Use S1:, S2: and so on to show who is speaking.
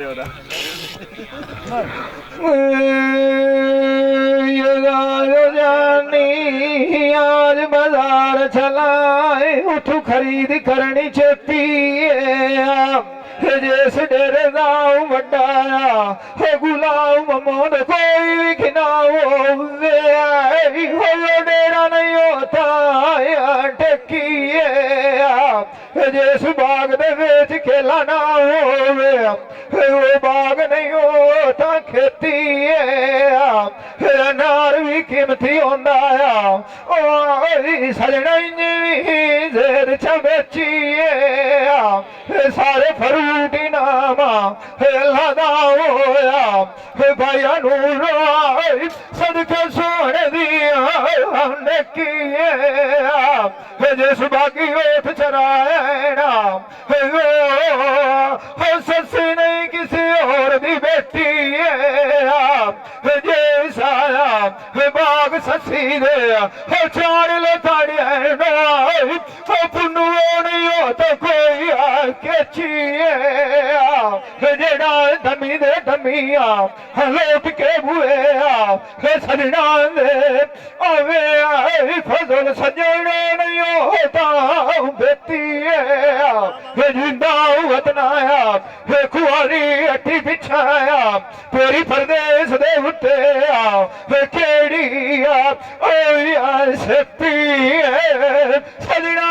S1: आज बाजार चलाए उठू खरीद करनी छेती जिस डेरे दाऊ वड्डाया गुलाम मोहम्मद कोई भी खिनाओ डेरा नहीं होता टेकिए जिस बाग दे विच खेला ना होवे वो बाग नहीं होता खेती अनार भी कीमती होंदा सजना जेर च बेचिए सारे फ्रूट इनामा लादा होया भाइया नूर सदके सोने दिया हमने किए जिस बाकी ओठ चराया सस्सी नहीं किसी और दी बेटी जैसा बाग सस्सी दे चार लो ताड़िया पुनू नहीं हो तो कोई केचिए जेड़ा धमी दे धमिया लोट के बुए सजना दे आवे फजल सजने नहीं होता बेटी जिंदा वतनाया कुआरी अट्ठी बिछाया तेरी परदेस दे उत्ते केड़ी ओ यार सती सजना